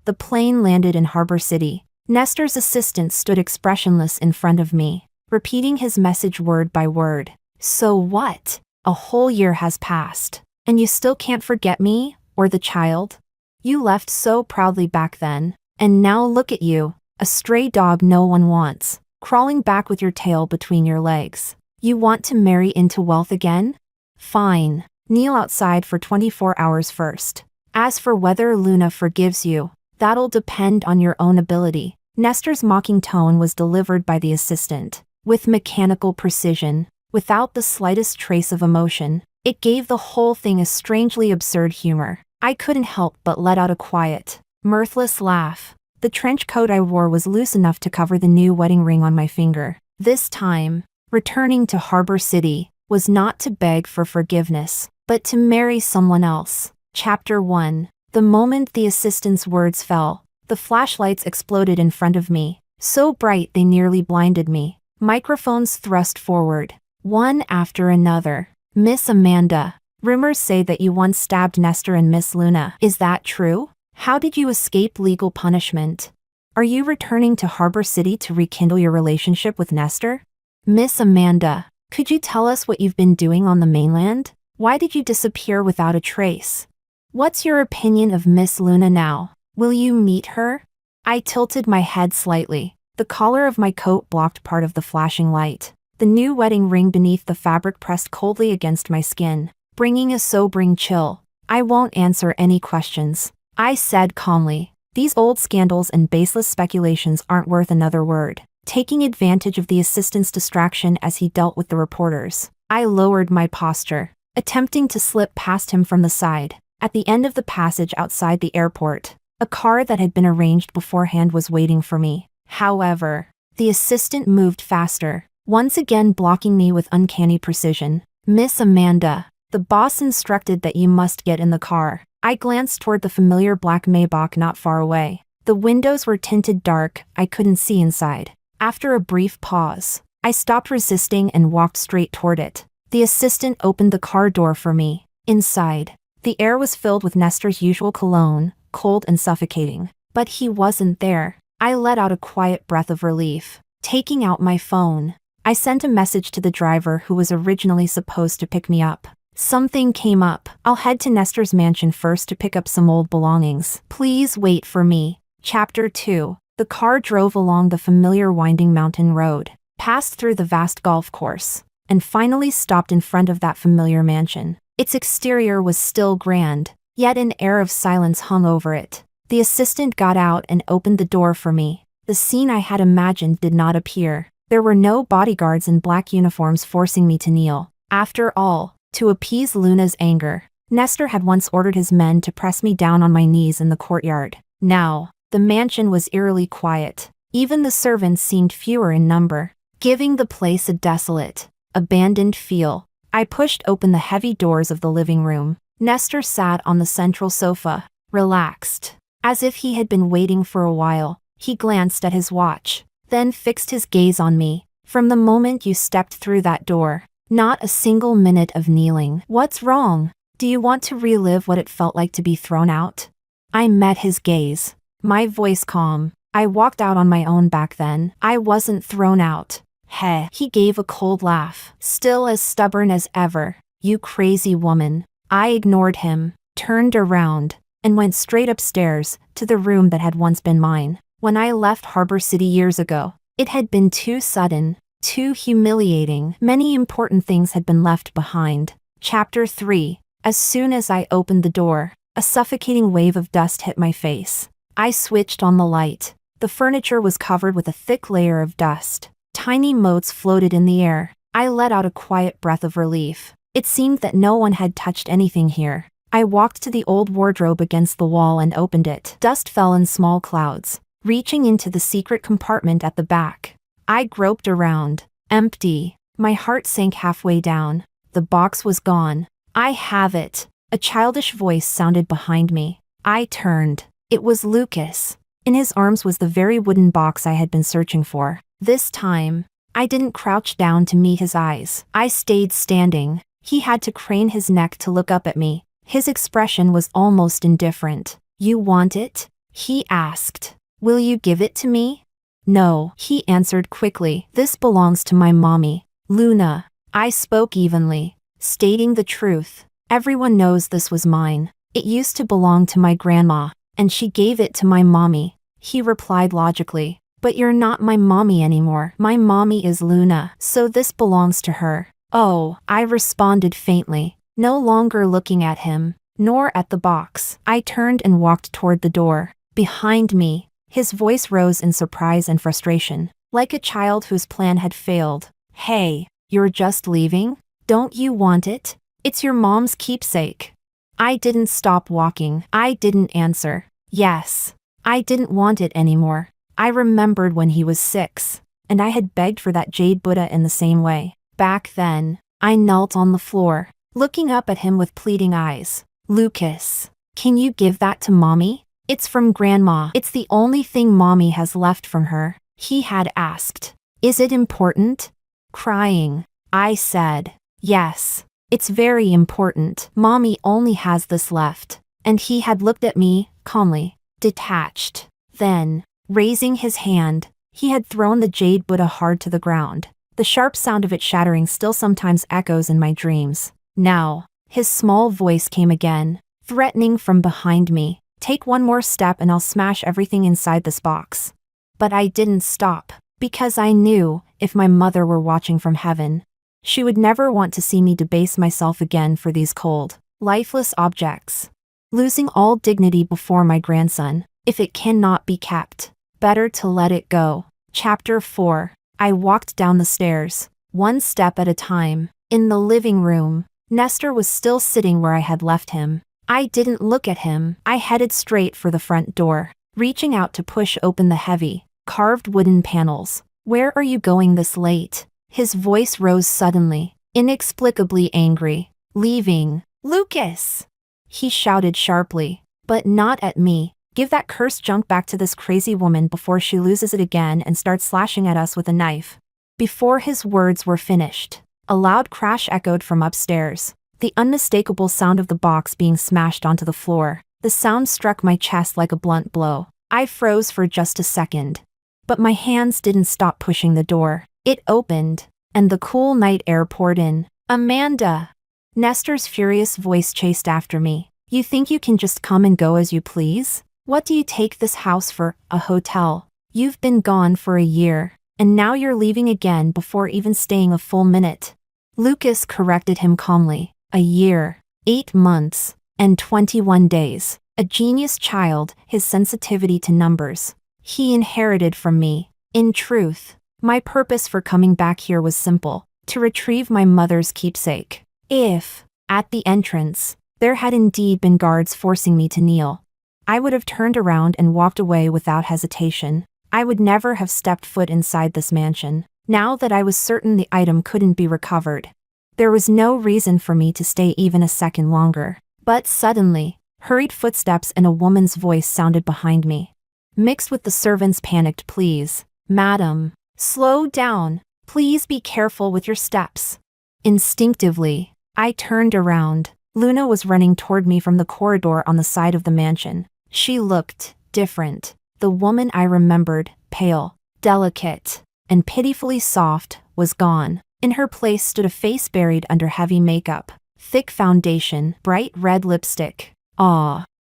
The plane landed in Harbor City. Nestor's assistant stood expressionless in front of me, repeating his message word by word. So what? A whole year has passed, and you still can't forget me, or the child? You left so proudly back then, and now look at you, a stray dog no one wants, crawling back with your tail between your legs. You want to marry into wealth again? Fine. Kneel outside for 24 hours first. As for whether Luna forgives you, that'll depend on your own ability. Nestor's mocking tone was delivered by the assistant, with mechanical precision, without the slightest trace of emotion. It gave the whole thing a strangely absurd humor. I couldn't help but let out a quiet, mirthless laugh. The trench coat I wore was loose enough to cover the new wedding ring on my finger. This time, returning to Harbor City was not to beg for forgiveness, but to marry someone else. Chapter 1. The moment the assistant's words fell, the flashlights exploded in front of me, so bright they nearly blinded me. Microphones thrust forward, one after another. Miss Amanda, rumors say that you once stabbed Nestor and Miss Luna. Is that true? How did you escape legal punishment? Are you returning to Harbor City to rekindle your relationship with Nestor? Miss Amanda, could you tell us what you've been doing on the mainland? Why did you disappear without a trace? What's your opinion of Miss Luna now? Will you meet her? I tilted my head slightly. The collar of my coat blocked part of the flashing light. The new wedding ring beneath the fabric pressed coldly against my skin, bringing a sobering chill. I won't answer any questions, I said calmly. These old scandals and baseless speculations aren't worth another word. Taking advantage of the assistant's distraction as he dealt with the reporters, I lowered my posture, attempting to slip past him from the side. At the end of the passage outside the airport, a car that had been arranged beforehand was waiting for me. However, the assistant moved faster, once again blocking me with uncanny precision. Miss Amanda, the boss instructed that you must get in the car. I glanced toward the familiar black Maybach not far away. The windows were tinted dark, I couldn't see inside. After a brief pause, I stopped resisting and walked straight toward it. The assistant opened the car door for me. Inside, the air was filled with Nestor's usual cologne, cold and suffocating. But he wasn't there. I let out a quiet breath of relief. Taking out my phone, I sent a message to the driver who was originally supposed to pick me up. Something came up. I'll head to Nestor's mansion first to pick up some old belongings. Please wait for me. Chapter 2. The car drove along the familiar winding mountain road, passed through the vast golf course, and finally stopped in front of that familiar mansion. Its exterior was still grand, yet an air of silence hung over it. The assistant got out and opened the door for me. The scene I had imagined did not appear. There were no bodyguards in black uniforms forcing me to kneel. After all, to appease Luna's anger, Nestor had once ordered his men to press me down on my knees in the courtyard. Now, the mansion was eerily quiet. Even the servants seemed fewer in number, giving the place a desolate, abandoned feel. I pushed open the heavy doors of the living room. Nestor sat on the central sofa, relaxed, as if he had been waiting for a while. He glanced at his watch, then fixed his gaze on me. From the moment you stepped through that door, not a single minute of kneeling. What's wrong? Do you want to relive what it felt like to be thrown out? I met his gaze, my voice calm. I walked out on my own back then. I wasn't thrown out. Heh. He gave a cold laugh, still as stubborn as ever. You crazy woman. I ignored him, turned around, and went straight upstairs, to the room that had once been mine. When I left Harbor City years ago, it had been too sudden, too humiliating. Many important things had been left behind. Chapter 3. As soon as I opened the door, a suffocating wave of dust hit my face. I switched on the light. The furniture was covered with a thick layer of dust. Tiny motes floated in the air. I let out a quiet breath of relief. It seemed that no one had touched anything here. I walked to the old wardrobe against the wall and opened it. Dust fell in small clouds, reaching into the secret compartment at the back. I groped around. Empty. My heart sank halfway down. The box was gone. I have it. A childish voice sounded behind me. I turned. It was Lucas. In his arms was the very wooden box I had been searching for. This time, I didn't crouch down to meet his eyes. I stayed standing. He had to crane his neck to look up at me. His expression was almost indifferent. You want it? he asked. Will you give it to me? No, he answered quickly. This belongs to my mommy, Luna. I spoke evenly, stating the truth. Everyone knows this was mine. It used to belong to my grandma, and she gave it to my mommy. He replied logically. But you're not my mommy anymore. My mommy is Luna, so this belongs to her. Oh, I responded faintly, no longer looking at him, nor at the box. I turned and walked toward the door. Behind me, his voice rose in surprise and frustration, like a child whose plan had failed. Hey, you're just leaving? Don't you want it? It's your mom's keepsake. I didn't stop walking. I didn't answer. Yes, I didn't want it anymore. I remembered when he was 6, and I had begged for that jade Buddha in the same way. Back then, I knelt on the floor, looking up at him with pleading eyes. Lucas, can you give that to mommy? It's from grandma. It's the only thing mommy has left from her. He had asked. Is it important? Crying, I said. Yes, it's very important. Mommy only has this left. And he had looked at me, calmly, detached. Then, raising his hand, he had thrown the jade Buddha hard to the ground. The sharp sound of it shattering still sometimes echoes in my dreams. Now, his small voice came again, threatening from behind me. Take one more step and I'll smash everything inside this box. But I didn't stop, because I knew, if my mother were watching from heaven, she would never want to see me debase myself again for these cold, lifeless objects. Losing all dignity before my grandson, if it cannot be kept. Better to let it go. Chapter 4. I walked down the stairs, one step at a time. In the living room, Nestor was still sitting where I had left him. I didn't look at him. I headed straight for the front door, reaching out to push open the heavy, carved wooden panels. Where are you going this late? His voice rose suddenly, inexplicably angry. Leaving. Lucas! He shouted sharply, but not at me. Give that cursed junk back to this crazy woman before she loses it again and starts slashing at us with a knife. Before his words were finished, a loud crash echoed from upstairs, the unmistakable sound of the box being smashed onto the floor. The sound struck my chest like a blunt blow. I froze for just a second. But my hands didn't stop pushing the door. It opened, and the cool night air poured in. Amanda! Nestor's furious voice chased after me. You think you can just come and go as you please? What do you take this house for, a hotel? You've been gone for a year, and now you're leaving again before even staying a full minute. Lucas corrected him calmly. A year, 8 months, and 21 days. A genius child, his sensitivity to numbers. He inherited from me. In truth, my purpose for coming back here was simple, to retrieve my mother's keepsake. If, at the entrance, there had indeed been guards forcing me to kneel, I would have turned around and walked away without hesitation. I would never have stepped foot inside this mansion, now that I was certain the item couldn't be recovered. There was no reason for me to stay even a second longer. But suddenly, hurried footsteps and a woman's voice sounded behind me, mixed with the servant's panicked pleas. Madam, slow down. Please be careful with your steps. Instinctively, I turned around. Luna was running toward me from the corridor on the side of the mansion. She looked different. The woman I remembered, pale, delicate, and pitifully soft, was gone. In her place stood a face buried under heavy makeup, thick foundation, bright red lipstick.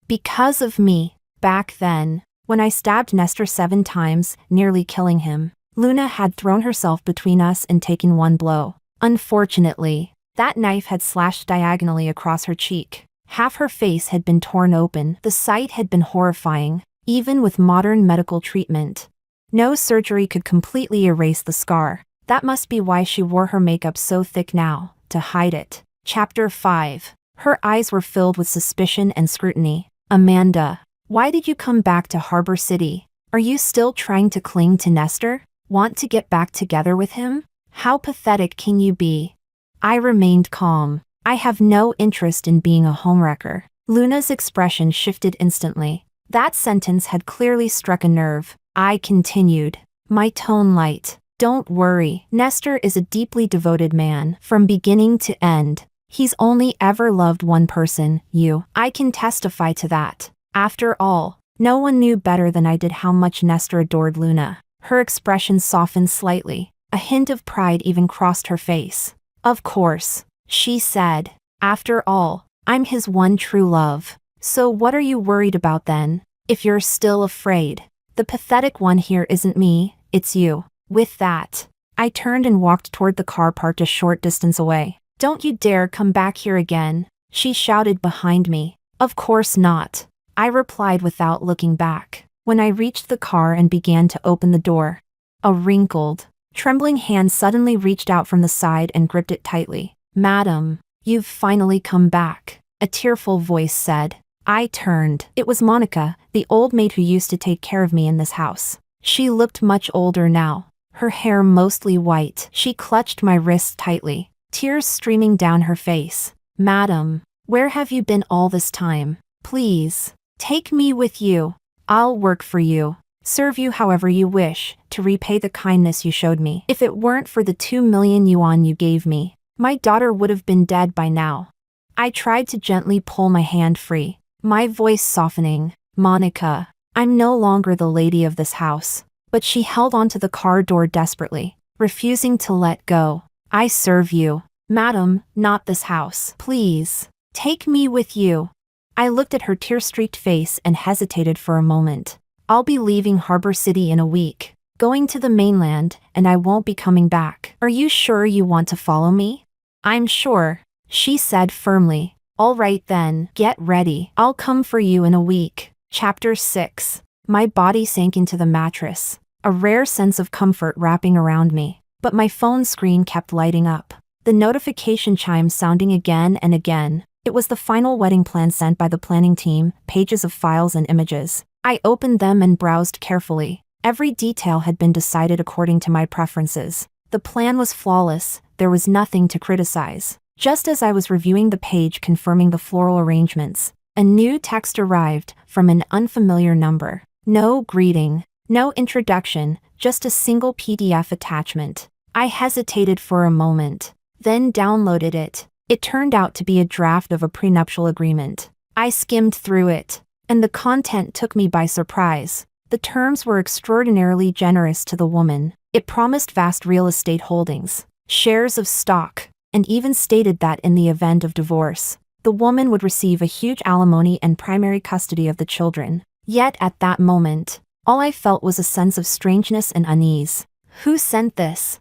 Because of me. Back then, when I stabbed Nestor 7 times, nearly killing him, Luna had thrown herself between us and taken one blow. Unfortunately, that knife had slashed diagonally across her cheek. Half her face had been torn open. The sight had been horrifying, even with modern medical treatment. No surgery could completely erase the scar. That must be why she wore her makeup so thick now, to hide it. Chapter 5. Her eyes were filled with suspicion and scrutiny. Amanda, why did you come back to Harbor City? Are you still trying to cling to Nestor? Want to get back together with him? How pathetic can you be? I remained calm. I have no interest in being a homewrecker. Luna's expression shifted instantly. That sentence had clearly struck a nerve. I continued, my tone light. Don't worry, Nestor is a deeply devoted man, from beginning to end. He's only ever loved one person, you. I can testify to that. After all, No one knew better than I did how much Nestor adored Luna. Her expression softened slightly. A hint of pride even crossed her face. Of course, she said. After all, I'm his one true love. So what are you worried about then? If you're still afraid. The pathetic one here isn't me, it's you. With that, I turned and walked toward the car parked a short distance away. Don't you dare come back here again, she shouted behind me. Of course not, I replied without looking back. When I reached the car and began to open the door, a wrinkled, trembling hand suddenly reached out from the side and gripped it tightly. Madam, you've finally come back, a tearful voice said. I turned. It was Monica, the old maid who used to take care of me in this house. She looked much older now, her hair mostly white. She clutched my wrist tightly, tears streaming down her face. Madam, where have you been all this time? Please, take me with you. I'll work for you, serve you however you wish, to repay the kindness you showed me. If it weren't for the 2 million yuan you gave me, my daughter would have been dead by now. I tried to gently pull my hand free, my voice softening. Monica, I'm no longer the lady of this house. But she held onto the car door desperately, refusing to let go. I serve you. Madam, not this house. Please, take me with you. I looked at her tear-streaked face and hesitated for a moment. I'll be leaving Harbor City in a week, going to the mainland, and I won't be coming back. Are you sure you want to follow me? I'm sure, she said firmly. All right then, get ready. I'll come for you in a week. Chapter 6. My body sank into the mattress, a rare sense of comfort wrapping around me. But my phone screen kept lighting up, the notification chimes sounding again and again. It was the final wedding plan sent by the planning team, pages of files and images. I opened them and browsed carefully. Every detail had been decided according to my preferences. The plan was flawless, there was nothing to criticize. Just as I was reviewing the page confirming the floral arrangements, a new text arrived from an unfamiliar number. No greeting, no introduction, just a single PDF attachment. I hesitated for a moment, then downloaded it. It turned out to be a draft of a prenuptial agreement. I skimmed through it, and the content took me by surprise. The terms were extraordinarily generous to the woman. It promised vast real estate holdings, shares of stock, and even stated that in the event of divorce, the woman would receive a huge alimony and primary custody of the children. Yet at that moment, all I felt was a sense of strangeness and unease. Who sent this?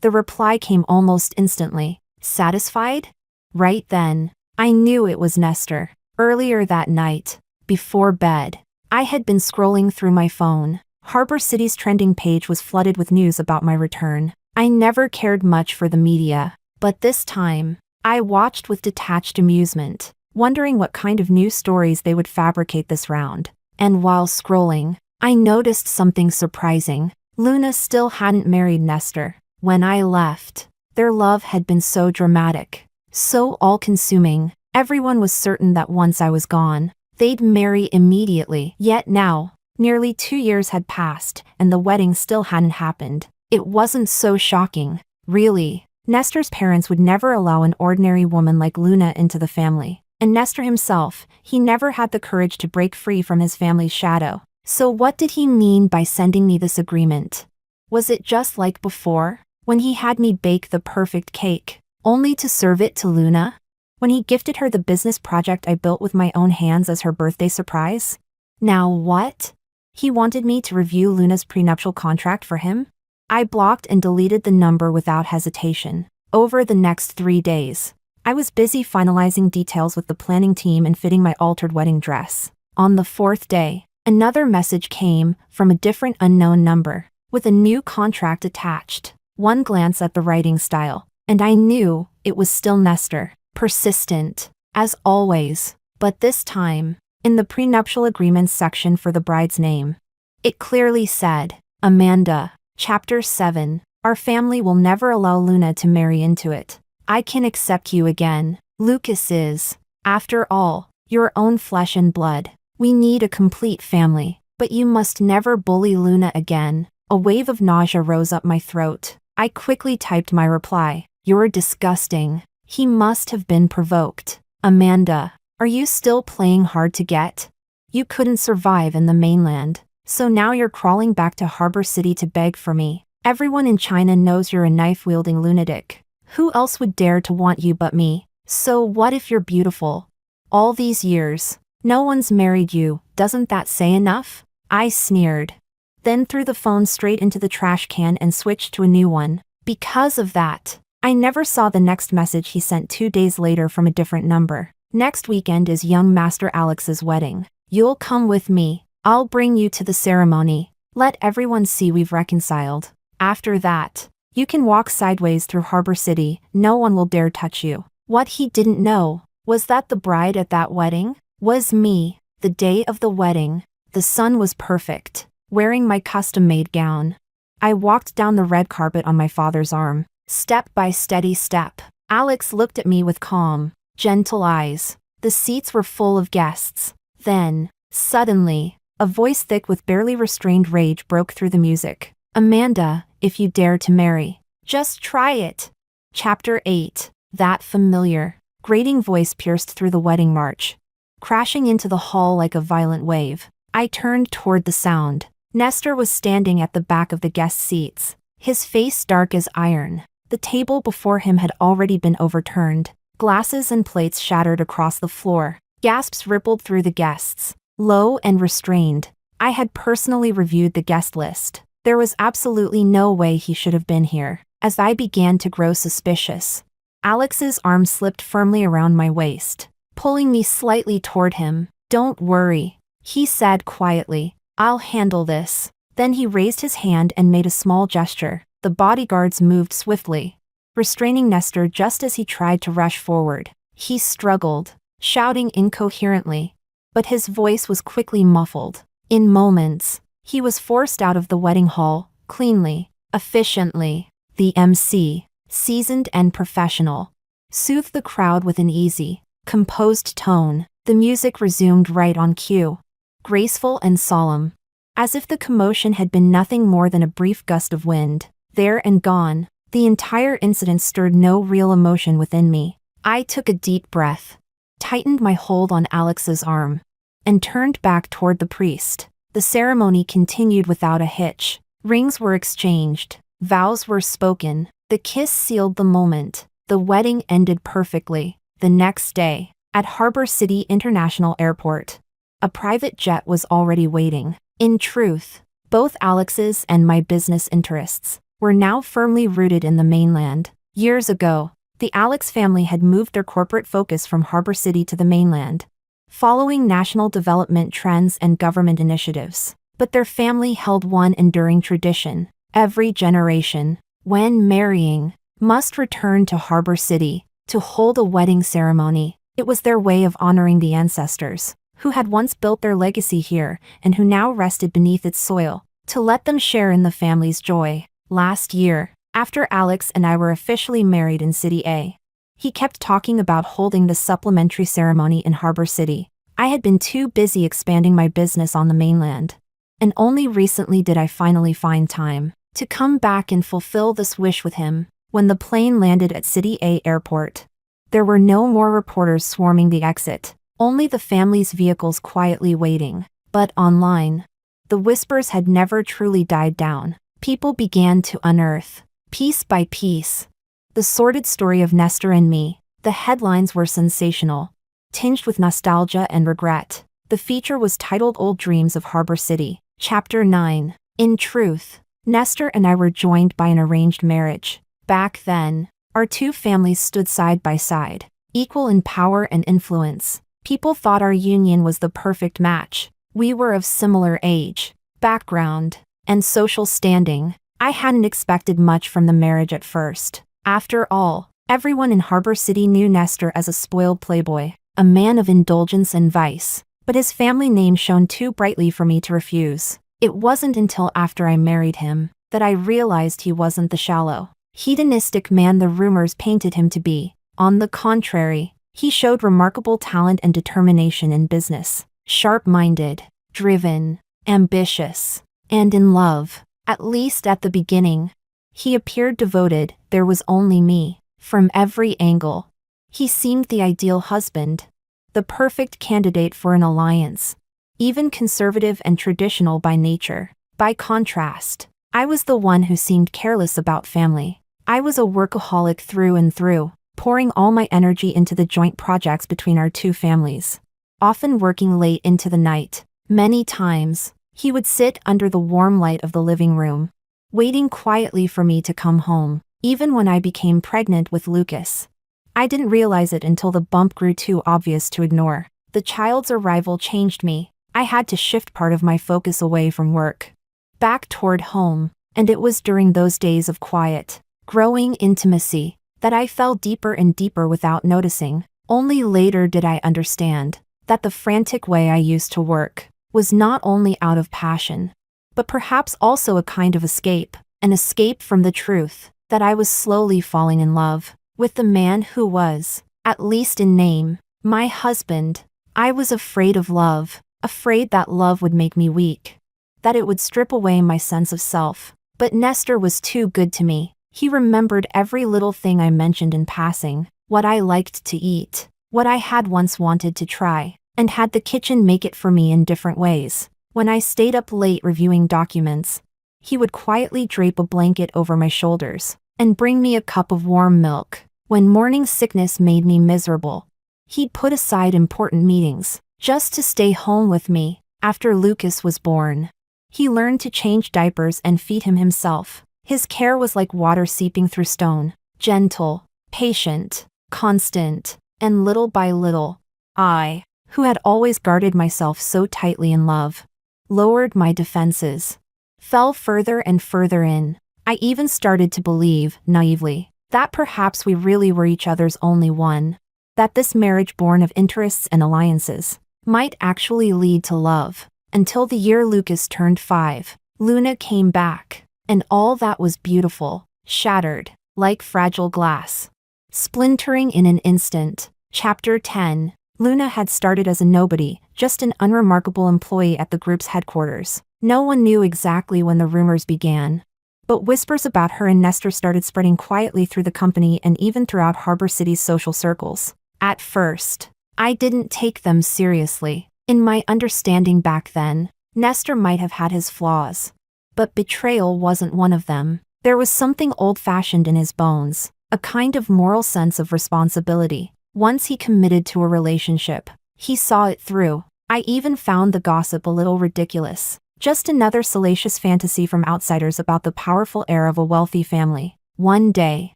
The reply came almost instantly. Satisfied? Right then, I knew it was Nestor. Earlier that night, before bed, I had been scrolling through my phone. Harbor City's trending page was flooded with news about my return. I never cared much for the media, but this time, I watched with detached amusement, wondering what kind of new stories they would fabricate this round. And while scrolling, I noticed something surprising. Luna still hadn't married Nestor. When I left, their love had been so dramatic, so all-consuming. Everyone was certain that once I was gone, they'd marry immediately. Yet now, nearly 2 years had passed, and the wedding still hadn't happened. It wasn't so shocking, really. Nestor's parents would never allow an ordinary woman like Luna into the family. And Nestor himself, he never had the courage to break free from his family's shadow. So what did he mean by sending me this agreement? Was it just like before, when he had me bake the perfect cake, only to serve it to Luna? When he gifted her the business project I built with my own hands as her birthday surprise? Now what? He wanted me to review Luna's prenuptial contract for him? I blocked and deleted the number without hesitation. Over the next 3 days, I was busy finalizing details with the planning team and fitting my altered wedding dress. On the 4th day, another message came from a different unknown number, with a new contract attached. One glance at the writing style, and I knew it was still Nestor, persistent, as always, but this time, in the prenuptial agreements section for the bride's name, it clearly said, Amanda. Chapter 7. Our family will never allow Luna to marry into it. I can accept you again. Lucas is, after all, your own flesh and blood. We need a complete family, but you must never bully Luna again. A wave of nausea rose up my throat. I quickly typed my reply. You're disgusting. He must have been provoked. Amanda, are you still playing hard to get? You couldn't survive in the mainland, so now you're crawling back to Harbor City to beg for me. Everyone in China knows you're a knife-wielding lunatic. Who else would dare to want you but me? So what if you're beautiful? All these years, no one's married you, doesn't that say enough? I sneered. Then threw the phone straight into the trash can and switched to a new one. Because of that, I never saw the next message he sent 2 days later from a different number. Next weekend is young Master Alex's wedding. You'll come with me. I'll bring you to the ceremony. Let everyone see we've reconciled. After that, you can walk sideways through Harbor City. No one will dare touch you. What he didn't know was that the bride at that wedding was me. The day of the wedding, the sun was perfect, wearing my custom-made gown. I walked down the red carpet on my father's arm, step by steady step. Alex looked at me with calm, gentle eyes. The seats were full of guests. Then, suddenly, a voice thick with barely restrained rage broke through the music. Amanda, if you dare to marry, just try it. Chapter 8. That familiar, grating voice pierced through the wedding march, crashing into the hall like a violent wave. I turned toward the sound. Nestor was standing at the back of the guest seats, his face dark as iron. The table before him had already been overturned. Glasses and plates shattered across the floor. Gasps rippled through the guests, low and restrained. I had personally reviewed the guest list. There was absolutely no way he should have been here. As I began to grow suspicious, Alex's arm slipped firmly around my waist, pulling me slightly toward him. Don't worry, he said quietly. I'll handle this. Then he raised his hand and made a small gesture. The bodyguards moved swiftly, restraining Nestor just as he tried to rush forward. He struggled, shouting incoherently, but his voice was quickly muffled. In moments, he was forced out of the wedding hall, cleanly, efficiently. The MC, seasoned and professional, soothed the crowd with an easy, composed tone. The music resumed right on cue, graceful and solemn, as if the commotion had been nothing more than a brief gust of wind. There and gone, the entire incident stirred no real emotion within me. I took a deep breath, tightened my hold on Alex's arm, and turned back toward the priest. The ceremony continued without a hitch. Rings were exchanged, vows were spoken, the kiss sealed the moment. The wedding ended perfectly. The next day, at Harbor City International Airport, a private jet was already waiting. In truth, both Alex's and my business interests were now firmly rooted in the mainland. Years ago, the Alex family had moved their corporate focus from Harbor City to the mainland, following national development trends and government initiatives. But their family held one enduring tradition. Every generation, when marrying, must return to Harbor City to hold a wedding ceremony. It was their way of honoring the ancestors, who had once built their legacy here and who now rested beneath its soil, to let them share in the family's joy. Last year, after Alex and I were officially married in City A, he kept talking about holding the supplementary ceremony in Harbor City. I had been too busy expanding my business on the mainland, and only recently did I finally find time to come back and fulfill this wish with him. When the plane landed at City A airport, there were no more reporters swarming the exit, only the family's vehicles quietly waiting. But online, the whispers had never truly died down. People began to unearth, piece by piece, the sordid story of Nestor and me. The headlines were sensational, tinged with nostalgia and regret. The feature was titled Old Dreams of Harbor City. Chapter 9. In truth, Nestor and I were joined by an arranged marriage. Back then, our two families stood side by side, equal in power and influence. People thought our union was the perfect match. We were of similar age, background, and social standing. I hadn't expected much from the marriage at first. After all, everyone in Harbor City knew Nestor as a spoiled playboy, a man of indulgence and vice, but his family name shone too brightly for me to refuse. It wasn't until after I married him that I realized he wasn't the shallow, hedonistic man the rumors painted him to be. On the contrary, he showed remarkable talent and determination in business. Sharp-minded, driven, ambitious, and in love, at least at the beginning. He appeared devoted. There was only me. From every angle, he seemed the ideal husband, the perfect candidate for an alliance. even conservative and traditional by nature. By contrast, I was the one who seemed careless about family. I was a workaholic through and through, pouring all my energy into the joint projects between our two families. Often working late into the night. Many times, he would sit under the warm light of the living room, waiting quietly for me to come home, even when I became pregnant with Lucas. I didn't realize it until the bump grew too obvious to ignore. The child's arrival changed me. I had to shift part of my focus away from work, back toward home, and it was during those days of quiet, growing intimacy, that I fell deeper and deeper without noticing. Only later did I understand that the frantic way I used to work was not only out of passion, but perhaps also a kind of escape, an escape from the truth that I was slowly falling in love with the man who was, at least in name, my husband. I was afraid of love, afraid that love would make me weak, that it would strip away my sense of self. But Nestor was too good to me. He remembered every little thing I mentioned in passing, what I liked to eat, what I had once wanted to try, and had the kitchen make it for me in different ways. When I stayed up late reviewing documents, he would quietly drape a blanket over my shoulders and bring me a cup of warm milk. When morning sickness made me miserable, he'd put aside important meetings just to stay home with me. After Lucas was born, he learned to change diapers and feed him himself. His care was like water seeping through stone, gentle, patient, constant, and little by little, I, who had always guarded myself so tightly in love, lowered my defenses, fell further and further in. I even started to believe, naively, that perhaps we really were each other's only one, that this marriage born of interests and alliances might actually lead to love. Until the year Lucas turned 5, Luna came back, and all that was beautiful shattered, like fragile glass, splintering in an instant. Chapter 10. Luna had started as a nobody, just an unremarkable employee at the group's headquarters. No one knew exactly when the rumors began, but whispers about her and Nestor started spreading quietly through the company and even throughout Harbor City's social circles. At first, I didn't take them seriously. In my understanding back then, Nestor might have had his flaws, but betrayal wasn't one of them. There was something old-fashioned in his bones, a kind of moral sense of responsibility. Once he committed to a relationship, he saw it through. I even found the gossip a little ridiculous. Just another salacious fantasy from outsiders about the powerful heir of a wealthy family. One day,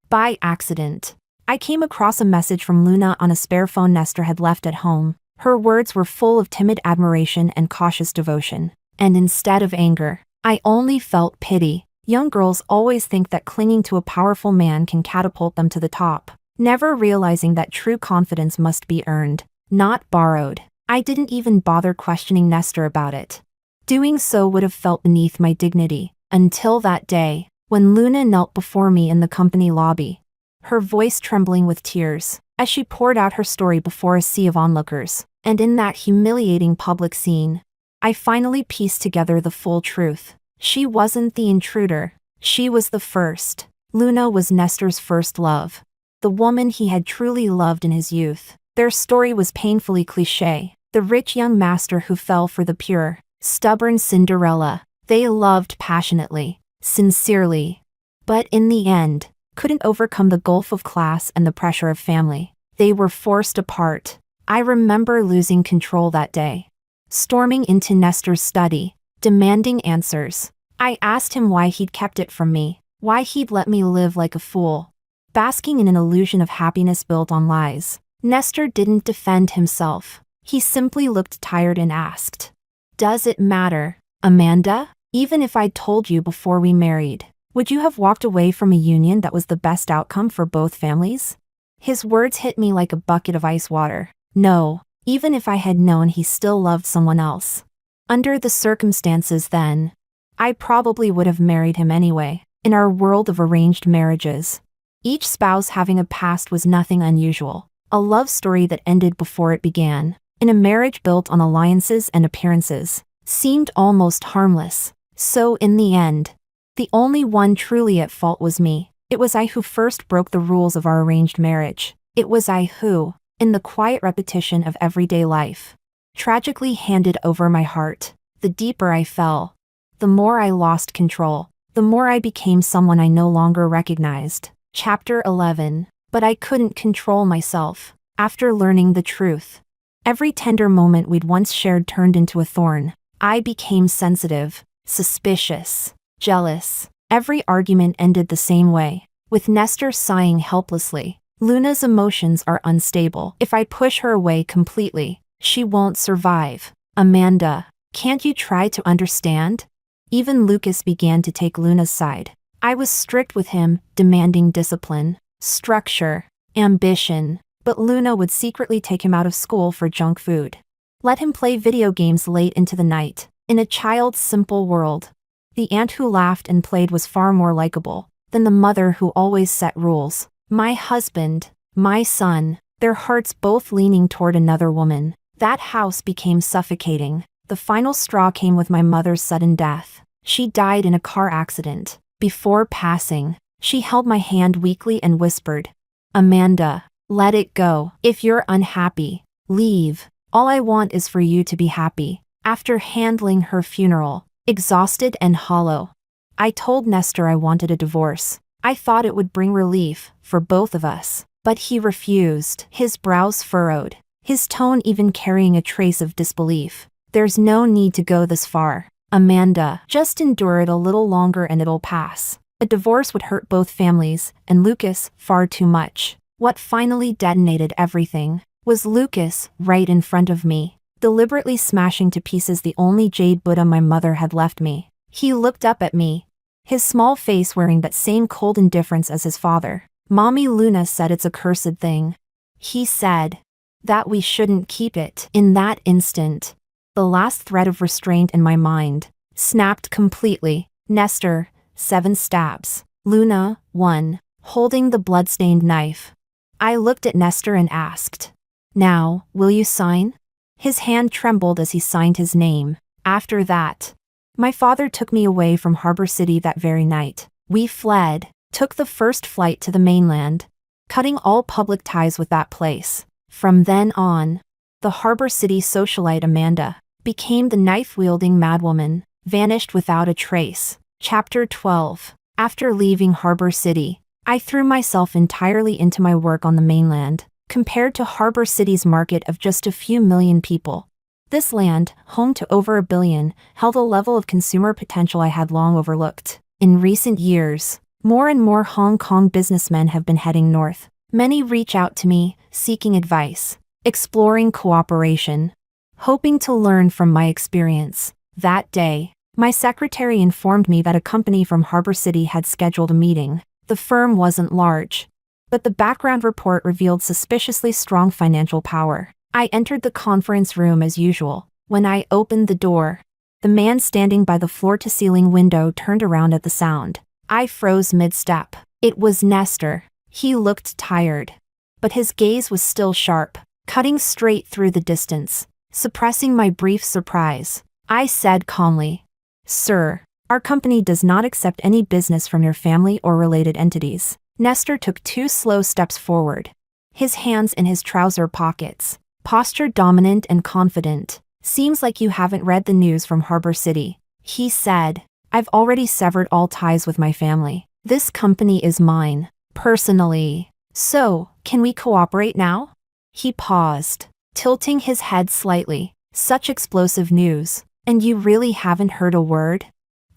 by accident, I came across a message from Luna on a spare phone Nestor had left at home. Her words were full of timid admiration and cautious devotion. And instead of anger, I only felt pity. Young girls always think that clinging to a powerful man can catapult them to the top, never realizing that true confidence must be earned, not borrowed. I didn't even bother questioning Nestor about it. Doing so would have felt beneath my dignity, until that day, when Luna knelt before me in the company lobby, her voice trembling with tears, as she poured out her story before a sea of onlookers. And in that humiliating public scene, I finally pieced together the full truth. She wasn't the intruder. She was the first. Luna was Nestor's first love, the woman he had truly loved in his youth. Their story was painfully cliché, the rich young master who fell for the pure, stubborn Cinderella. They loved passionately, sincerely, but in the end, couldn't overcome the gulf of class and the pressure of family. They were forced apart. I remember losing control that day, storming into Nestor's study, demanding answers. I asked him why he'd kept it from me, why he'd let me live like a fool, basking in an illusion of happiness built on lies. Nestor didn't defend himself. He simply looked tired and asked, "Does it matter, Amanda? Even if I'd told you before we married, would you have walked away from a union that was the best outcome for both families?" His words hit me like a bucket of ice water. No, even if I had known he still loved someone else. Under the circumstances then, I probably would have married him anyway. In our world of arranged marriages, each spouse having a past was nothing unusual. A love story that ended before it began, in a marriage built on alliances and appearances, seemed almost harmless. So in the end, the only one truly at fault was me. It was I who first broke the rules of our arranged marriage. It was I who, in the quiet repetition of everyday life, tragically handed over my heart. The deeper I fell, the more I lost control, the more I became someone I no longer recognized. Chapter 11. But I couldn't control myself. After learning the truth, every tender moment we'd once shared turned into a thorn. I became sensitive, suspicious, jealous. Every argument ended the same way, with Nestor sighing helplessly. Luna's emotions are unstable. If I push her away completely, she won't survive. Amanda, can't you try to understand? Even Lucas began to take Luna's side. I was strict with him, demanding discipline, structure, ambition, but Luna would secretly take him out of school for junk food. Let him play video games late into the night. In a child's simple world, the aunt who laughed and played was far more likable than the mother who always set rules. My husband, my son, their hearts both leaning toward another woman. That house became suffocating. The final straw came with my mother's sudden death. She died in a car accident. Before passing, she held my hand weakly and whispered, "Amanda, let it go. If you're unhappy, leave. All I want is for you to be happy." After handling her funeral, exhausted and hollow, I told Nestor I wanted a divorce. I thought it would bring relief for both of us, but he refused. His brows furrowed, his tone even carrying a trace of disbelief. "There's no need to go this far, Amanda. Just endure it a little longer and it'll pass." A divorce would hurt both families, and Lucas far too much. What finally detonated everything was Lucas right in front of me, deliberately smashing to pieces the only jade Buddha my mother had left me. He looked up at me, his small face wearing that same cold indifference as his father. "Mommy, Luna said it's a cursed thing." He said that we shouldn't keep it. In that instant, the last thread of restraint in my mind snapped completely. Nestor, 7 stabs. Luna, 1, holding the bloodstained knife. I looked at Nestor and asked, "Now, will you sign?" His hand trembled as he signed his name. After that, my father took me away from Harbor City that very night. We fled, took the first flight to the mainland, cutting all public ties with that place. From then on, the Harbor City socialite Amanda became the knife-wielding madwoman, vanished without a trace. Chapter 12. After leaving Harbor City, I threw myself entirely into my work on the mainland. Compared to Harbor City's market of just a few million people, this land, home to over 1 billion, held a level of consumer potential I had long overlooked. In recent years, more and more Hong Kong businessmen have been heading north. Many reach out to me, seeking advice, exploring cooperation, hoping to learn from my experience. That day, my secretary informed me that a company from Harbor City had scheduled a meeting. The firm wasn't large, but the background report revealed suspiciously strong financial power. I entered the conference room as usual. When I opened the door, the man standing by the floor-to-ceiling window turned around at the sound. I froze mid-step. It was Nestor. He looked tired, but his gaze was still sharp, cutting straight through the distance. Suppressing my brief surprise, I said calmly, "Sir, our company does not accept any business from your family or related entities." Nestor took 2 slow steps forward, his hands in his trouser pockets, posture dominant and confident. "Seems like you haven't read the news from Harbor City," he said. "I've already severed all ties with my family. This company is mine, personally. So, can we cooperate now?" He paused, tilting his head slightly. "Such explosive news, and you really haven't heard a word?"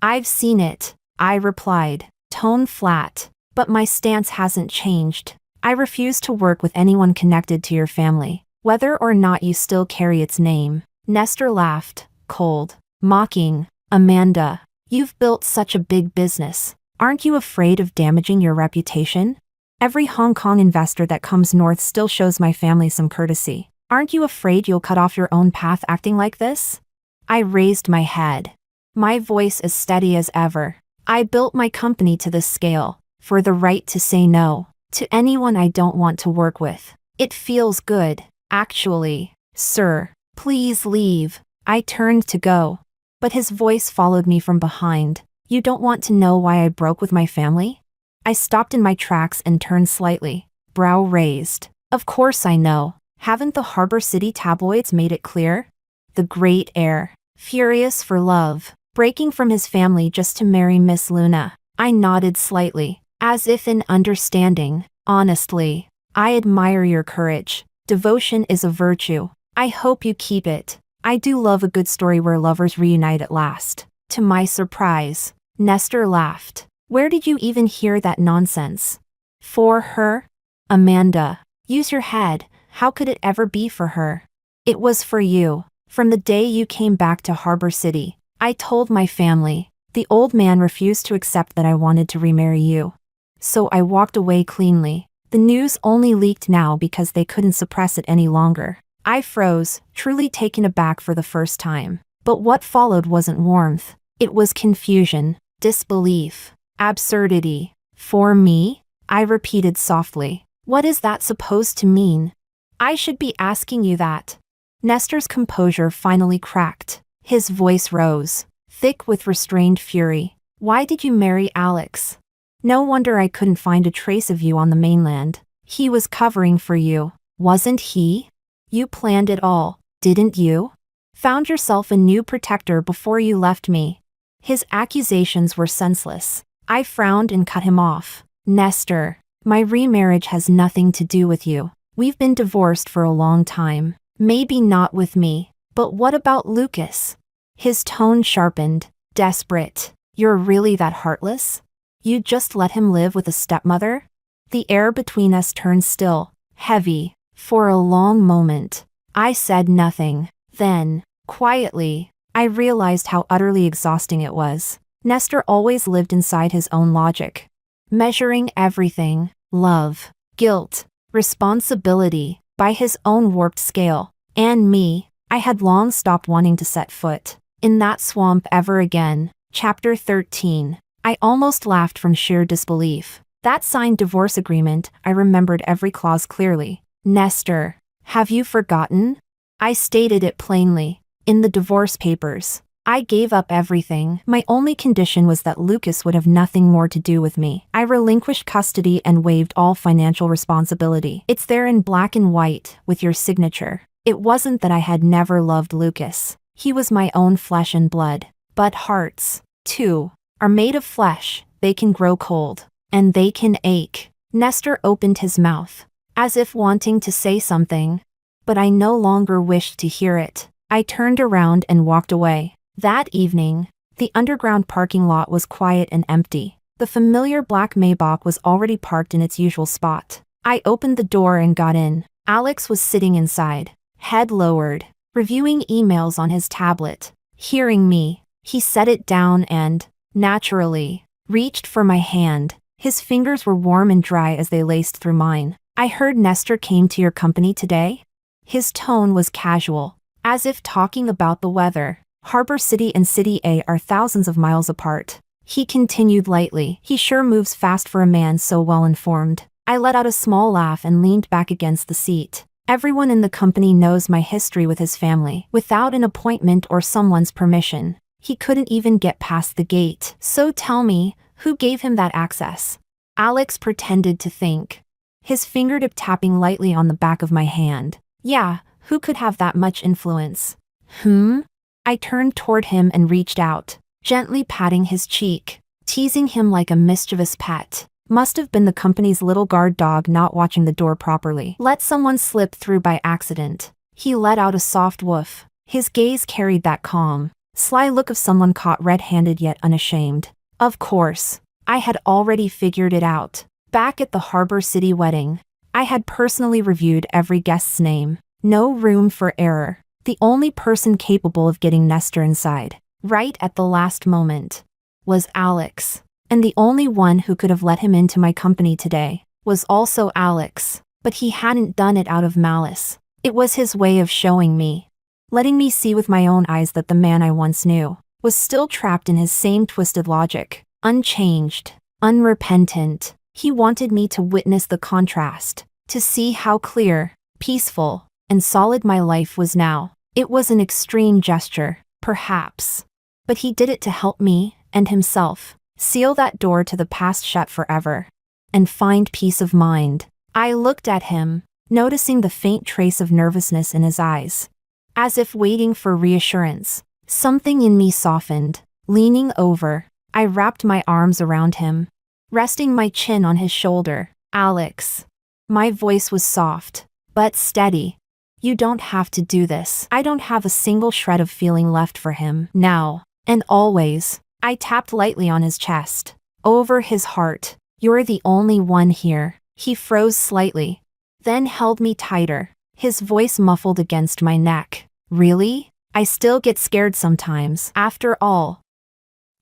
"I've seen it," I replied, tone flat. "But my stance hasn't changed. I refuse to work with anyone connected to your family, whether or not you still carry its name." Nestor laughed, cold, mocking. "Amanda, you've built such a big business. Aren't you afraid of damaging your reputation? Every Hong Kong investor that comes north still shows my family some courtesy. Aren't you afraid you'll cut off your own path acting like this?" I raised my head, my voice as steady as ever. "I built my company to this scale for the right to say no to anyone I don't want to work with. It feels good, actually. Sir, please leave." I turned to go, but his voice followed me from behind. "You don't want to know why I broke with my family?" I stopped in my tracks and turned slightly, brow raised. "Of course I know. Haven't the Harbor City tabloids made it clear?" the great heir, furious for love, breaking from his family just to marry Miss Luna. I nodded slightly, as if in understanding. Honestly, I admire your courage. Devotion is a virtue. I hope you keep it. I do love a good story where lovers reunite at last. To my surprise, Nestor laughed. Where did you even hear that nonsense? For her? Amanda, use your head. How could it ever be for her? It was for you. From the day you came back to Harbor City, I told my family. The old man refused to accept that I wanted to remarry you. So I walked away cleanly. The news only leaked now because they couldn't suppress it any longer. I froze, truly taken aback for the first time. But what followed wasn't warmth. It was confusion, disbelief, absurdity. For me? I repeated softly. What is that supposed to mean? I should be asking you that. Nestor's composure finally cracked. His voice rose, thick with restrained fury. Why did you marry Alex? No wonder I couldn't find a trace of you on the mainland. He was covering for you, wasn't he? You planned it all, didn't you? Found yourself a new protector before you left me. His accusations were senseless. I frowned and cut him off. Nestor, my remarriage has nothing to do with you. We've been divorced for a long time. Maybe not with me, but what about Lucas? His tone sharpened, desperate. You're really that heartless? You just let him live with a stepmother? The air between us turned still, heavy. For a long moment, I said nothing. Then, quietly, I realized how utterly exhausting it was. Nestor always lived inside his own logic, measuring everything, love, guilt, responsibility, by his own warped scale. And me, I had long stopped wanting to set foot in that swamp ever again. Chapter 13. I almost laughed from sheer disbelief. That signed divorce agreement, I remembered every clause clearly. Nestor, have you forgotten? I stated it plainly. In the divorce papers, I gave up everything. My only condition was that Lucas would have nothing more to do with me. I relinquished custody and waived all financial responsibility. It's there in black and white, with your signature. It wasn't that I had never loved Lucas. He was my own flesh and blood. But hearts, too, are made of flesh. They can grow cold. And they can ache. Nestor opened his mouth, as if wanting to say something. But I no longer wished to hear it. I turned around and walked away. That evening, the underground parking lot was quiet and empty. The familiar black Maybach was already parked in its usual spot. I opened the door and got in. Alex was sitting inside, head lowered, reviewing emails on his tablet. Hearing me, he set it down and, naturally, reached for my hand. His fingers were warm and dry as they laced through mine. I heard Nestor came to your company today? His tone was casual, as if talking about the weather. Harbor City and City A are thousands of miles apart. He continued lightly. He sure moves fast for a man so well informed. I let out a small laugh and leaned back against the seat. Everyone in the company knows my history with his family. Without an appointment or someone's permission, he couldn't even get past the gate. So tell me, who gave him that access? Alex pretended to think, his fingertip tapping lightly on the back of my hand. Yeah, who could have that much influence? I turned toward him and reached out, gently patting his cheek, teasing him like a mischievous pet. Must have been the company's little guard dog not watching the door properly. Let someone slip through by accident. He let out a soft woof. His gaze carried that calm, sly look of someone caught red-handed yet unashamed. Of course, I had already figured it out. Back at the Harbor City wedding, I had personally reviewed every guest's name. No room for error. The only person capable of getting Nestor inside, right at the last moment, was Alex. And the only one who could have let him into my company today was also Alex. But he hadn't done it out of malice. It was his way of showing me, letting me see with my own eyes that the man I once knew was still trapped in his same twisted logic, unchanged, unrepentant. He wanted me to witness the contrast, to see how clear, peaceful, and solid my life was now. It was an extreme gesture, perhaps. But he did it to help me, and himself, seal that door to the past shut forever, and find peace of mind. I looked at him, noticing the faint trace of nervousness in his eyes. as if waiting for reassurance. Something in me softened. Leaning over, I wrapped my arms around him, resting my chin on his shoulder. Alex. My voice was soft, but steady. You don't have to do this. I don't have a single shred of feeling left for him now, and always. I tapped lightly on his chest, over his heart. You're the only one here. He froze slightly, then held me tighter, his voice muffled against my neck. Really? I still get scared sometimes. After all,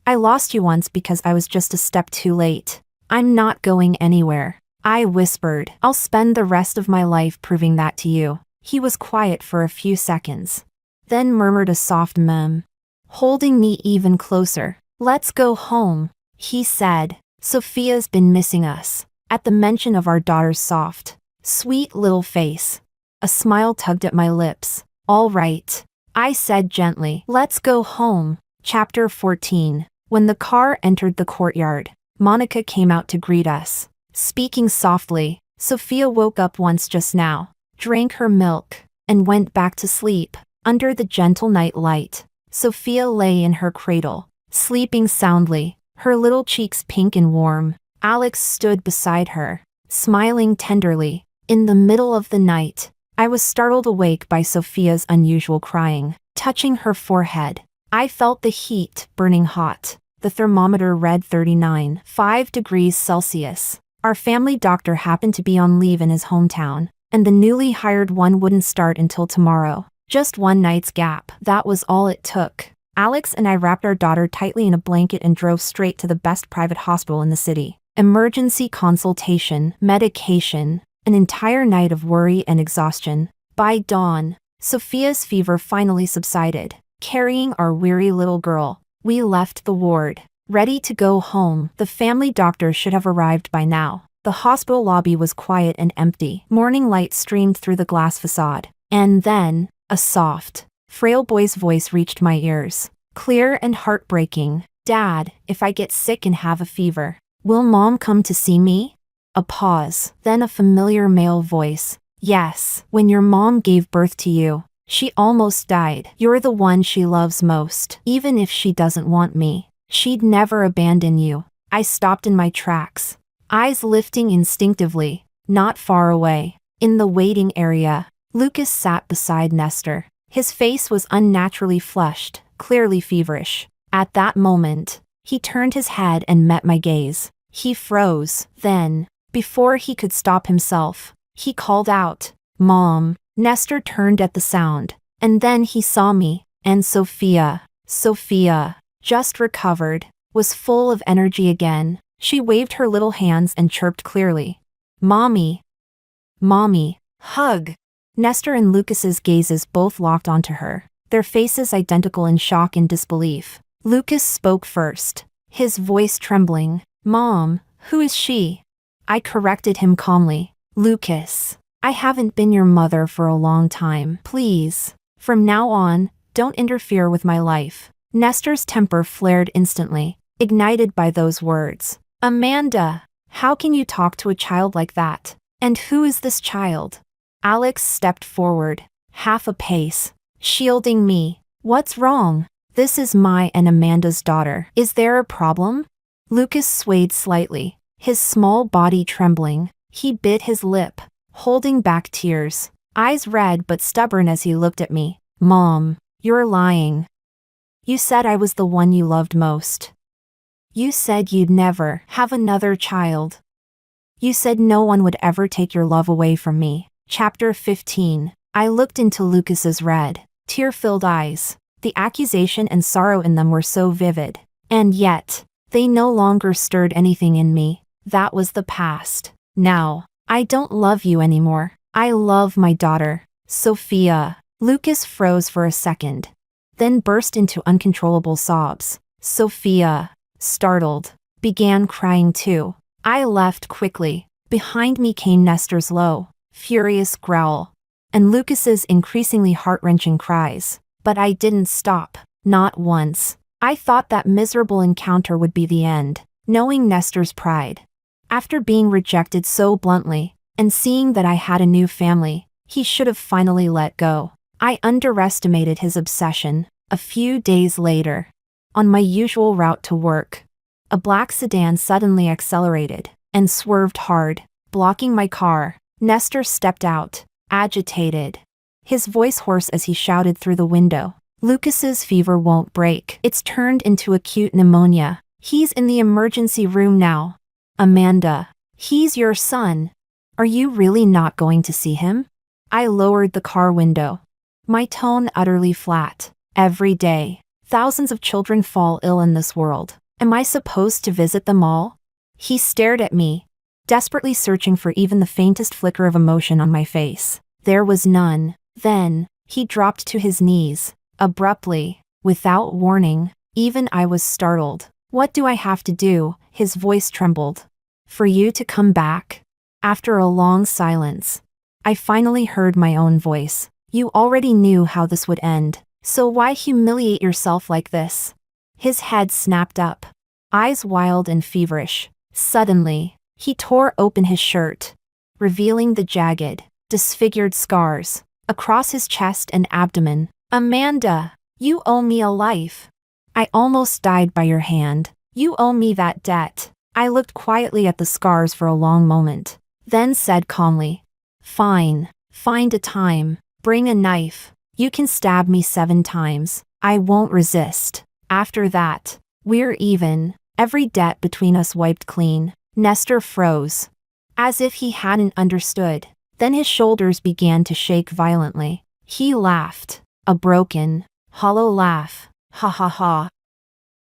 I lost you once because I was just a step too late. I'm not going anywhere. I whispered. I'll spend the rest of my life proving that to you. He was quiet for a few seconds, then murmured a soft mem, holding me even closer. Let's go home, he said. Sophia's been missing us. At the mention of our daughter's soft, sweet little face, a smile tugged at my lips. All right, I said gently. Let's go home. Chapter 14. When the car entered the courtyard, Monica came out to greet us. Speaking softly, Sophia woke up once just now, drank her milk, and went back to sleep. Under the gentle night light, Sophia lay in her cradle, sleeping soundly, her little cheeks pink and warm. Alex stood beside her, smiling tenderly. In the middle of the night, I was startled awake by Sophia's unusual crying. Touching her forehead, I felt the heat burning hot. The thermometer read 39.5 degrees Celsius. Our family doctor happened to be on leave in his hometown, and the newly hired one wouldn't start until tomorrow. Just one night's gap. That was all it took. Alex and I wrapped our daughter tightly in a blanket and drove straight to the best private hospital in the city. Emergency consultation, medication, an entire night of worry and exhaustion. By dawn, Sophia's fever finally subsided. Carrying our weary little girl, we left the ward, ready to go home. The family doctor should have arrived by now. The hospital lobby was quiet and empty. Morning light streamed through the glass facade. And then, a soft, frail boy's voice reached my ears. Clear and heartbreaking. Dad, if I get sick and have a fever, will Mom come to see me? A pause, then a familiar male voice. Yes, when your mom gave birth to you, she almost died. You're the one she loves most. Even if she doesn't want me, she'd never abandon you. I stopped in my tracks, eyes lifting instinctively. Not far away, in the waiting area, Lucas sat beside Nestor. His face was unnaturally flushed, clearly feverish. At that moment, he turned his head and met my gaze. He froze. Then, before he could stop himself, he called out, Mom. Nestor turned at the sound, and then he saw me, and Sophia, just recovered, was full of energy again. She waved her little hands and chirped clearly. Mommy. Mommy. Hug. Nestor and Lucas's gazes both locked onto her, their faces identical in shock and disbelief. Lucas spoke first, his voice trembling. Mom, who is she? I corrected him calmly. Lucas, I haven't been your mother for a long time. Please, from now on, don't interfere with my life. Nestor's temper flared instantly, ignited by those words. Amanda, how can you talk to a child like that? And who is this child? Alex stepped forward, half a pace, shielding me. What's wrong? This is my and Amanda's daughter. Is there a problem? Lucas swayed slightly, his small body trembling. He bit his lip, holding back tears, eyes red but stubborn as he looked at me. Mom, you're lying. You said I was the one you loved most. You said you'd never have another child. You said no one would ever take your love away from me. Chapter 15. I looked into Lucas's red, tear-filled eyes. The accusation and sorrow in them were so vivid. And yet, they no longer stirred anything in me. That was the past. Now, I don't love you anymore. I love my daughter, Sophia. Lucas froze for a second, then burst into uncontrollable sobs. Sophia, startled, began crying too. I left quickly. Behind me came Nestor's low, furious growl, and Lucas's increasingly heart-wrenching cries. But I didn't stop, not once. I thought that miserable encounter would be the end, knowing Nestor's pride. After being rejected so bluntly, and seeing that I had a new family, he should have finally let go. I underestimated his obsession. A few days later, on my usual route to work, a black sedan suddenly accelerated and swerved hard, blocking my car. Nestor stepped out, agitated, his voice hoarse as he shouted through the window. Lucas's fever won't break. It's turned into acute pneumonia. He's in the emergency room now. Amanda, he's your son. Are you really not going to see him? I lowered the car window, my tone utterly flat. Every day, thousands of children fall ill in this world. Am I supposed to visit them all? He stared at me, desperately searching for even the faintest flicker of emotion on my face. There was none. Then, he dropped to his knees, abruptly, without warning. Even I was startled. What do I have to do? His voice trembled. For you to come back? After a long silence, I finally heard my own voice. You already knew how this would end, so why humiliate yourself like this? His head snapped up, eyes wild and feverish. Suddenly, he tore open his shirt, revealing the jagged, disfigured scars across his chest and abdomen. Amanda, you owe me a life. I almost died by your hand. You owe me that debt. I looked quietly at the scars for a long moment, then said calmly, Fine, find a time, bring a knife. You can stab me 7 times. I won't resist. After that, we're even. Every debt between us wiped clean. Nestor froze, as if he hadn't understood. Then his shoulders began to shake violently. He laughed, a broken, hollow laugh. Ha ha ha.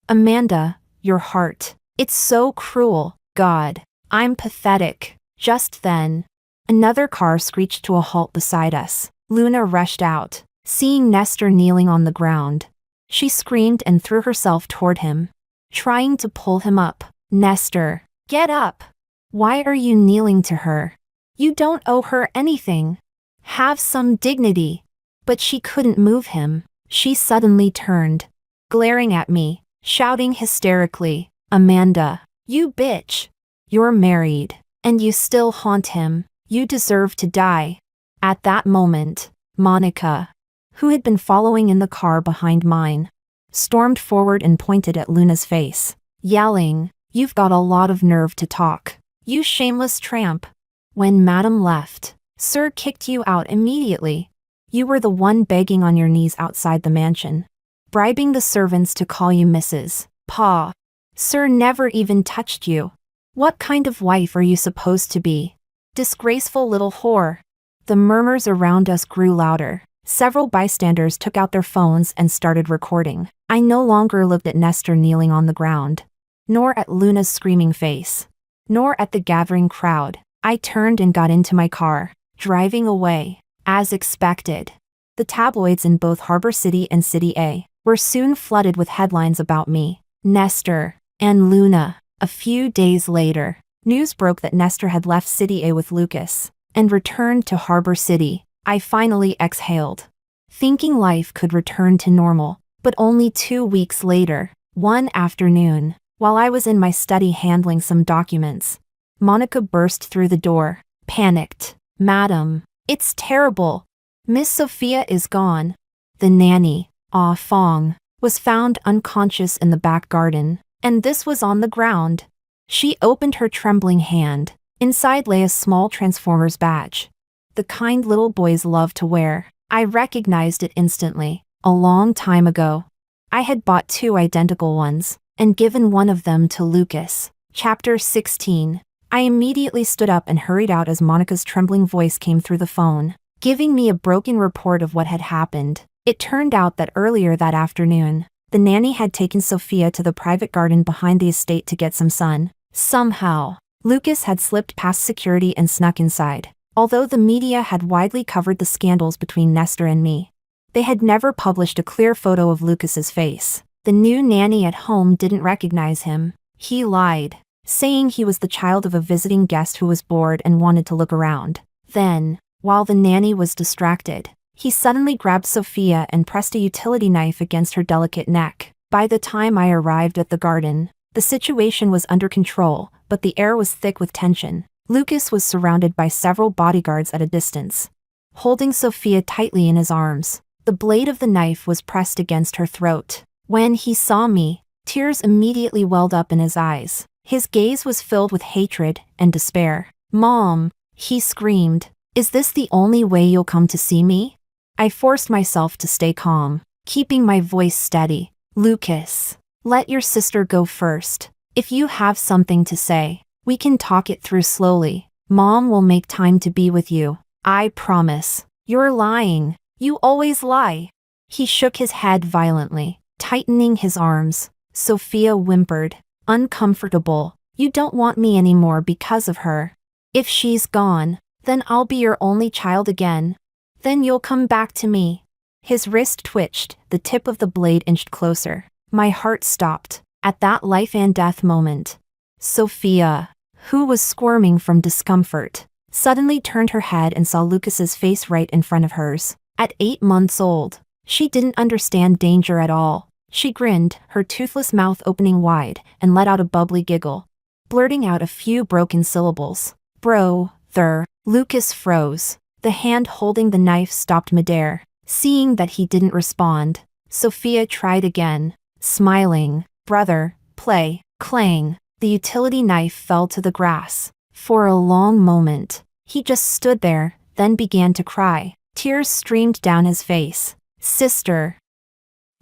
Amanda, your heart. It's so cruel. God, I'm pathetic. Just then, another car screeched to a halt beside us. Luna rushed out, seeing Nestor kneeling on the ground. She screamed and threw herself toward him, trying to pull him up. Nestor, get up. Why are you kneeling to her? You don't owe her anything. Have some dignity. But she couldn't move him. She suddenly turned, glaring at me, shouting hysterically, Amanda, you bitch. You're married, and you still haunt him. You deserve to die. At that moment, Monica, who had been following in the car behind mine, stormed forward and pointed at Luna's face, yelling, You've got a lot of nerve to talk. You shameless tramp. When Madam left, Sir kicked you out immediately. You were the one begging on your knees outside the mansion, bribing the servants to call you Mrs. Pa. Sir never even touched you. What kind of wife are you supposed to be? Disgraceful little whore. The murmurs around us grew louder. Several bystanders took out their phones and started recording. I no longer looked at Nestor kneeling on the ground, nor at Luna's screaming face, nor at the gathering crowd. I turned and got into my car, driving away. As expected, the tabloids in both Harbor City and City A were soon flooded with headlines about me, Nestor, and Luna. A few days later, news broke that Nestor had left City A with Lucas and returned to Harbor City. I finally exhaled, thinking life could return to normal. But only 2 weeks later, one afternoon, while I was in my study handling some documents, Monica burst through the door, panicked. Madam, it's terrible. Miss Sophia is gone. The nanny, Ah Fong, was found unconscious in the back garden, and this was on the ground. She opened her trembling hand. Inside lay a small Transformers badge, the kind little boys love to wear. I recognized it instantly. A long time ago, I had bought 2 identical ones and given one of them to Lucas. Chapter 16. I immediately stood up and hurried out as Monica's trembling voice came through the phone, giving me a broken report of what had happened. It turned out that earlier that afternoon, the nanny had taken Sophia to the private garden behind the estate to get some sun. Somehow, Lucas had slipped past security and snuck inside. Although the media had widely covered the scandals between Nestor and me, they had never published a clear photo of Lucas's face. The new nanny at home didn't recognize him. He lied, saying he was the child of a visiting guest who was bored and wanted to look around. Then, while the nanny was distracted, he suddenly grabbed Sophia and pressed a utility knife against her delicate neck. By the time I arrived at the garden, the situation was under control, but the air was thick with tension. Lucas was surrounded by several bodyguards at a distance, holding Sophia tightly in his arms. The blade of the knife was pressed against her throat. When he saw me, tears immediately welled up in his eyes. His gaze was filled with hatred and despair. "Mom," he screamed, "is this the only way you'll come to see me?" I forced myself to stay calm, keeping my voice steady. "Lucas, let your sister go first. If you have something to say, we can talk it through slowly. Mom will make time to be with you. I promise." "You're lying. You always lie." He shook his head violently, tightening his arms. Sophia whimpered, uncomfortable. "You don't want me anymore because of her. If she's gone, then I'll be your only child again. Then you'll come back to me." His wrist twitched, the tip of the blade inched closer. My heart stopped at that life and death moment. Sophia, who was squirming from discomfort, suddenly turned her head and saw Lucas's face right in front of hers. At 8 months old, she didn't understand danger at all. She grinned, her toothless mouth opening wide, and let out a bubbly giggle, blurting out a few broken syllables. "Brother." Lucas froze. The hand holding the knife stopped midair. Seeing that he didn't respond, Sophia tried again, smiling. "Brother, play." Clang. The utility knife fell to the grass. For a long moment, he just stood there, then began to cry. Tears streamed down his face. "Sister,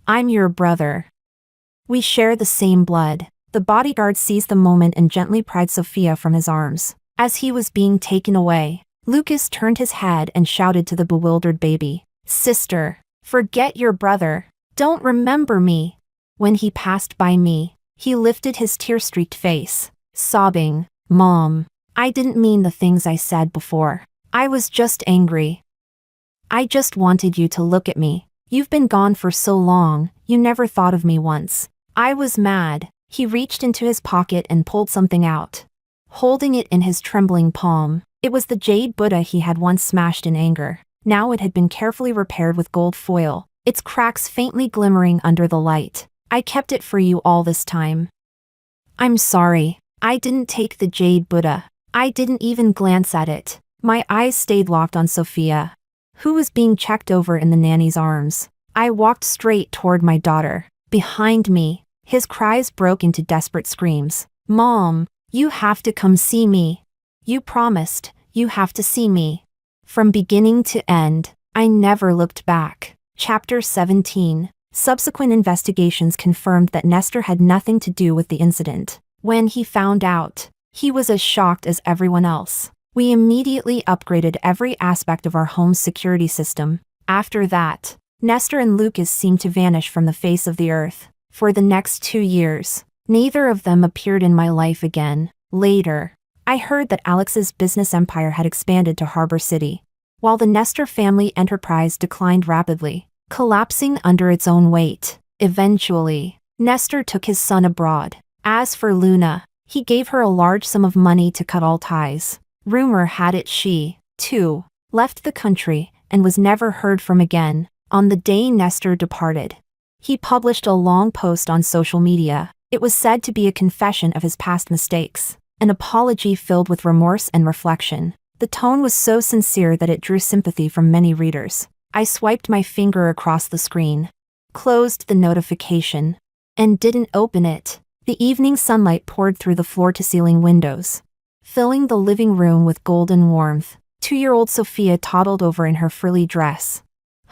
I'm your brother. We share the same blood." The bodyguard seized the moment and gently pried Sophia from his arms. As he was being taken away, Lucas turned his head and shouted to the bewildered baby, "Sister, forget your brother. Don't remember me." When he passed by me, he lifted his tear-streaked face, sobbing, "Mom, I didn't mean the things I said before. I was just angry. I just wanted you to look at me. You've been gone for so long, you never thought of me once." I was mad. He reached into his pocket and pulled something out. Holding it in his trembling palm, it was the jade Buddha he had once smashed in anger. Now it had been carefully repaired with gold foil, its cracks faintly glimmering under the light. "I kept it for you all this time. I'm sorry. I didn't take the jade Buddha. I didn't even glance at it." My eyes stayed locked on Sophia, who was being checked over in the nanny's arms. I walked straight toward my daughter. Behind me, his cries broke into desperate screams. "Mom, you have to come see me. You promised, you have to see me." From beginning to end, I never looked back. Chapter 17. Subsequent investigations confirmed that Nestor had nothing to do with the incident. When he found out, he was as shocked as everyone else. We immediately upgraded every aspect of our home's security system. After that, Nestor and Lucas seemed to vanish from the face of the earth. For the next 2 years, neither of them appeared in my life again. Later, I heard that Alex's business empire had expanded to Harbor City, while the Nestor family enterprise declined rapidly, collapsing under its own weight. Eventually, Nestor took his son abroad. As for Luna, he gave her a large sum of money to cut all ties. Rumor had it she, too, left the country and was never heard from again. On the day Nestor departed, he published a long post on social media. It was said to be a confession of his past mistakes, an apology filled with remorse and reflection. The tone was so sincere that it drew sympathy from many readers. I swiped my finger across the screen, closed the notification, and didn't open it. The evening sunlight poured through the floor-to-ceiling windows, filling the living room with golden warmth. 2-year-old Sophia toddled over in her frilly dress,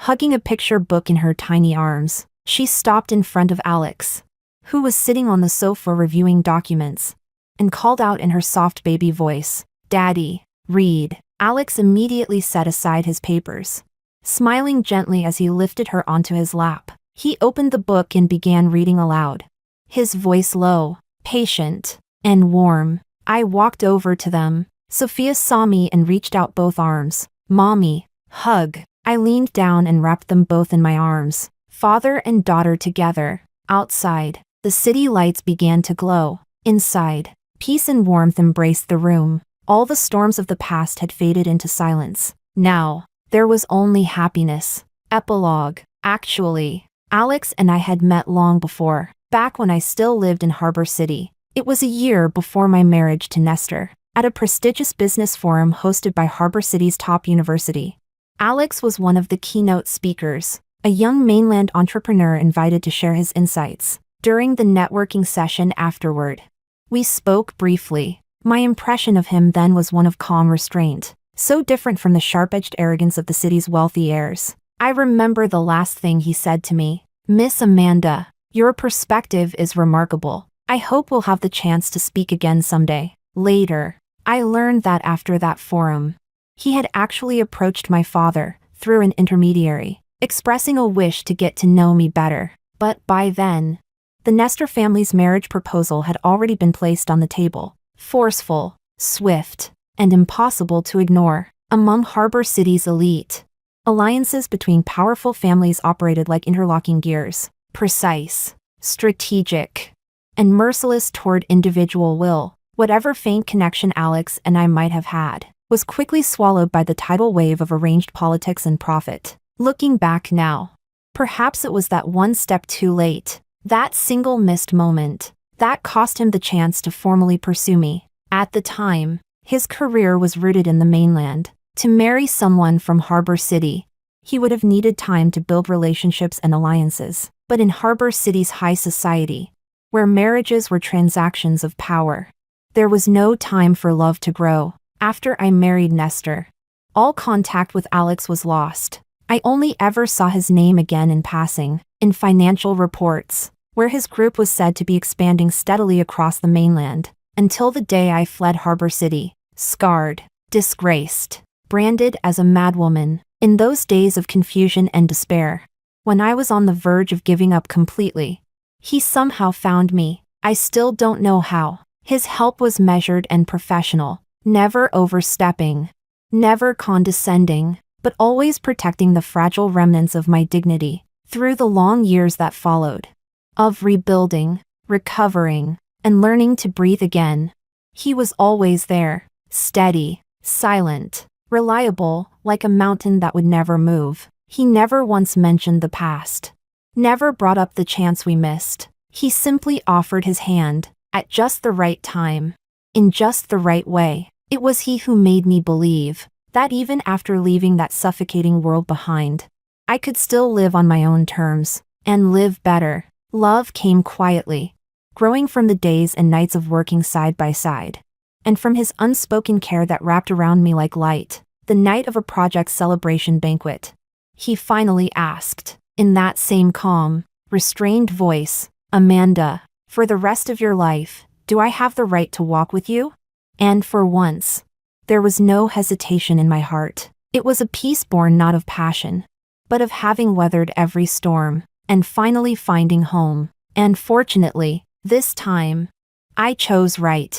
hugging a picture book in her tiny arms. She stopped in front of Alex, who was sitting on the sofa reviewing documents, and called out in her soft baby voice, "Daddy, read." Alex immediately set aside his papers, smiling gently as he lifted her onto his lap. He opened the book and began reading aloud, his voice low, patient, and warm. I walked over to them. Sophia saw me and reached out both arms. "Mommy, hug." I leaned down and wrapped them both in my arms, father and daughter together. Outside, the city lights began to glow. Inside, peace and warmth embraced the room. All the storms of the past had faded into silence. Now, there was only happiness. Epilogue. Actually, Alex and I had met long before, back when I still lived in Harbor City. It was a year before my marriage to Nestor, at a prestigious business forum hosted by Harbor City's top university. Alex was one of the keynote speakers. a young mainland entrepreneur invited to share his insights. During the networking session afterward, we spoke briefly. My impression of him then was one of calm restraint, so different from the sharp-edged arrogance of the city's wealthy heirs. I remember the last thing he said to me: "Miss Amanda, your perspective is remarkable. I hope we'll have the chance to speak again someday." Later, I learned that after that forum, he had actually approached my father through an intermediary, expressing a wish to get to know me better. But by then, the Nestor family's marriage proposal had already been placed on the table. Forceful, swift, and impossible to ignore. Among Harbor City's elite, alliances between powerful families operated like interlocking gears, precise, strategic, and merciless toward individual will. Whatever faint connection Alex and I might have had was quickly swallowed by the tidal wave of arranged politics and profit. Looking back now, perhaps it was that one step too late, that single missed moment, that cost him the chance to formally pursue me. At the time, his career was rooted in the mainland. To marry someone from Harbor City, he would have needed time to build relationships and alliances. But in Harbor City's high society, where marriages were transactions of power, there was no time for love to grow. After I married Nestor, all contact with Alex was lost. I only ever saw his name again in passing, in financial reports, where his group was said to be expanding steadily across the mainland, until the day I fled Harbor City, scarred, disgraced, branded as a madwoman. In those days of confusion and despair, when I was on the verge of giving up completely, he somehow found me. I still don't know how. His help was measured and professional, never overstepping, never condescending, but always protecting the fragile remnants of my dignity. Through the long years that followed, of rebuilding, recovering, and learning to breathe again, he was always there, steady, silent, reliable, like a mountain that would never move. He never once mentioned the past, never brought up the chance we missed. He simply offered his hand, at just the right time, in just the right way. It was he who made me believe that even after leaving that suffocating world behind, I could still live on my own terms, and live better. Love came quietly, growing from the days and nights of working side by side, and from his unspoken care that wrapped around me like light. The night of a project celebration banquet, he finally asked, in that same calm, restrained voice, "Amanda, for the rest of your life, do I have the right to walk with you?" And for once, there was no hesitation in my heart. It was a peace born not of passion, but of having weathered every storm, and finally finding home. And fortunately, this time, I chose right.